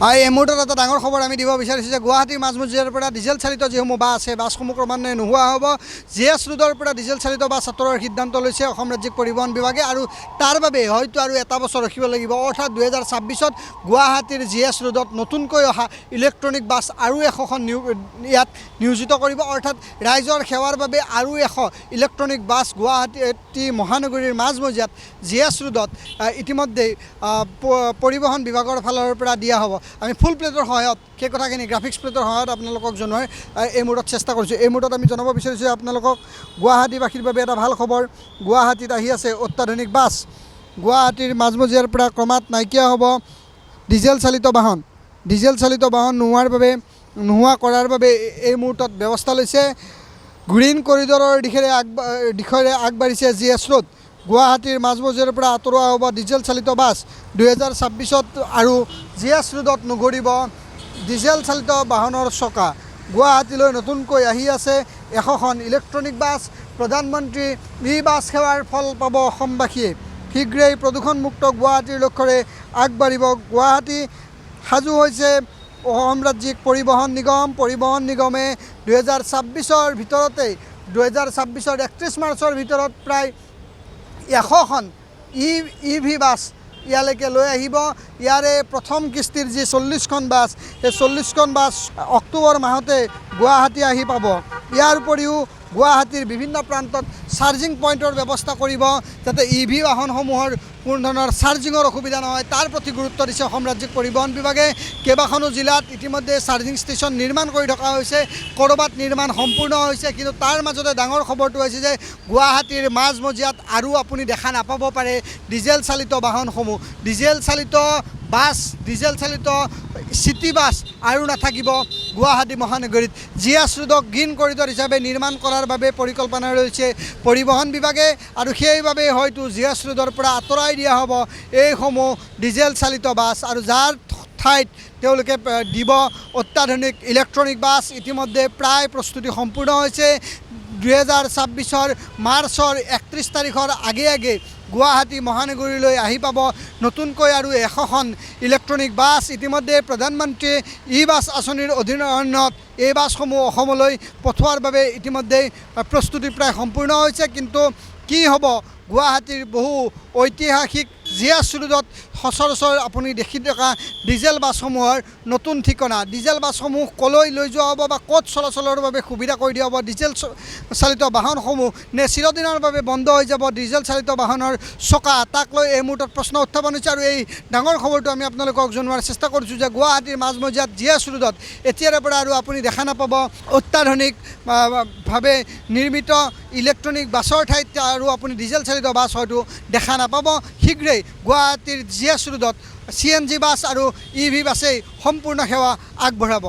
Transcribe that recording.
এই মুহূৰ্তত এটা ডাঙৰ খবৰ আমি দিব বিচাৰিছোঁ যে গুৱাহাটীৰ মাজমজিয়াৰ পৰা ডিজেল চালিত যিসমূহ বাছ আছে বাছসমূহ ক্ৰমান্বয়ে নোহোৱা হ'ব। GS ৰোডৰ পৰা ডিজেল চালিত বাছ আঁতৰোৱাৰ সিদ্ধান্ত লৈছে অসম ৰাজ্যিক পৰিবহণ বিভাগে আৰু তাৰ বাবে হয়তো আৰু এটা বছৰ ৰখিব লাগিব, অৰ্থাৎ 2026ত গুৱাহাটীৰ GS ৰোডত নতুনকৈ অহা ইলেক্ট্ৰনিক বাছ আৰু 100খন ইয়াত নিয়োজিত কৰিব, অৰ্থাৎ ৰাইজৰ সেৱাৰ বাবে আৰু 100 ইলেক্ট্ৰনিক বাছ গুৱাহাটী মহানগৰীৰ মাজমজিয়াত GS ৰোডত ইতিমধ্যে পৰিবহণ বিভাগৰ ফালৰ পৰা দিয়া হ'ব। আমি ফুল প্লেটৰ সহায়ত সেই কথাখিনি গ্ৰাফিক্স প্লেটৰ সহায়ত আপোনালোকক জনোৱাৰ এই মুহূৰ্তত চেষ্টা কৰিছোঁ। এই মুহূৰ্তত আমি জনাব বিচাৰিছোঁ আপোনালোকক গুৱাহাটীবাসীৰ বাবে এটা ভাল খবৰ। গুৱাহাটীত আহি আছে অত্যাধুনিক বাছ। গুৱাহাটীৰ মাজমজিয়াৰ পৰা ক্ৰমাৎ নাইকিয়া হ'ব ডিজেল চালিত বাহন। ডিজেল চালিত বাহন নোহোৱা কৰাৰ বাবে এই মুহূৰ্তত ব্যৱস্থা লৈছে। গ্ৰীণ কৰিডৰৰ দিশেৰে আগবাঢ়িছে GS ৰোড। গুৱাহাটীৰ মাজমজিয়াৰ পৰা আঁতৰোৱা হ'ব ডিজেল চালিত বাছ। 2026ত আৰু GS ৰোডত নুঘূৰিব ডিজেল চালিত বাহনৰ চকা। গুৱাহাটীলৈ নতুনকৈ আহি আছে 100খন ইলেক্ট্ৰনিক বাছ। প্ৰধানমন্ত্ৰী বাছ সেৱাৰ ফল পাব অসমবাসীয়ে। শীঘ্ৰেই প্ৰদূষণমুক্ত গুৱাহাটীৰ লক্ষ্যৰে আগবাঢ়িব গুৱাহাটী। সাজু হৈছে অসম ৰাজ্যিক পৰিবহণ নিগম। পৰিবহণ নিগমে 2026ৰ ভিতৰতেই 2026ৰ 31 মাৰ্চৰ ভিতৰত প্ৰায় 100খন EV বাছ ইয়ালৈকে লৈ আহিব। ইয়াৰে প্ৰথম কিস্তিৰ যি 40খন বাছ, সেই 40খন বাছ অক্টোবৰ মাহতে গুৱাহাটী আহি পাব। ইয়াৰ উপৰিও গুৱাহাটীৰ বিভিন্ন প্ৰান্তত চাৰ্জিং পইণ্টৰ ব্যৱস্থা কৰিব, যাতে EV বাহনসমূহৰ কোনো ধৰণৰ চাৰ্জিঙৰ অসুবিধা নহয়, তাৰ প্ৰতি গুৰুত্ব দিছে অসম ৰাজ্যিক পৰিবহণ বিভাগে। কেইবাখনো জিলাত ইতিমধ্যে চাৰ্জিং ষ্টেচন নিৰ্মাণ কৰি থকা হৈছে, ক'ৰবাত নিৰ্মাণ সম্পূৰ্ণ হৈছে, কিন্তু তাৰ মাজতে ডাঙৰ খবৰটো হৈছে যে গুৱাহাটীৰ মাজমজিয়াত আৰু আপুনি দেখা নাপাব পাৰে ডিজেল চালিত বাহনসমূহ। ডিজেল চালিত বাছ, ডিজেল চালিত চিটি বাছ আৰু নাথাকিব গুৱাহাটী মহানগৰীত। GS ৰোডক গ্ৰীণ কৰিডৰ হিচাপে নিৰ্মাণ কৰাৰ বাবে পৰিকল্পনা লৈছে পৰিবহণ বিভাগে আৰু সেইবাবে হয়তো GS ৰোডৰ পৰা আঁতৰাই দিয়া হ'ব এইসমূহ ডিজেল চালিত বাছ আৰু যাৰ ঠাইত তেওঁলোকে দিব অত্যাধুনিক ইলেক্ট্ৰনিক বাছ। ইতিমধ্যে প্ৰায় প্ৰস্তুতি সম্পূৰ্ণ হৈছে। 2026ৰ মাৰ্চৰ 31 তাৰিখৰ আগে গুৱাহাটী মহানগৰীলৈ আহি পাব নতুনকৈ আৰু 100খন ইলেক্ট্ৰনিক বাছ। ইতিমধ্যে প্ৰধানমন্ত্ৰীয়ে বাছ আঁচনিৰ অধীনত এই বাছসমূহ অসমলৈ পঠোৱাৰ বাবে ইতিমধ্যে প্ৰস্তুতি প্ৰায় সম্পূৰ্ণ হৈছে। কিন্তু কি হ'ব গুৱাহাটীৰ বহু ঐতিহাসিক GS ৰোডত সচৰাচৰ আপুনি দেখি থকা ডিজেল বাছসমূহৰ নতুন ঠিকনা। ডিজেল বাছসমূহ ক'লৈ লৈ যোৱা হ'ব বা ক'ত চলাচলৰ বাবে সুবিধা কৰি দিয়া হ'ব ডিজেল চালিত বাহনসমূহ, নে চিৰদিনৰ বাবে বন্ধ হৈ যাব ডিজেল চালিত বাহনৰ চকা, তাক লৈ এই মুহূৰ্তত প্ৰশ্ন উত্থাপন হৈছে। আৰু এই ডাঙৰ খবৰটো আমি আপোনালোকক জনোৱাৰ চেষ্টা কৰিছোঁ যে গুৱাহাটীৰ মাজমজিয়াত GS ৰোডত এতিয়াৰে পৰা আৰু আপুনি দেখা নাপাব অত্যাধুনিকভাৱে নিৰ্মিত ইলেক্ট্ৰনিক বাছৰ ঠাইত আৰু আপুনি ডিজেল চালিত বাছ হয়তো দেখা নাপাব। শীঘ্ৰেই গুৱাহাটীৰ GS ৰোডত CNG বাছ আৰু EV বাছেই সম্পূৰ্ণ সেৱা আগবঢ়াব।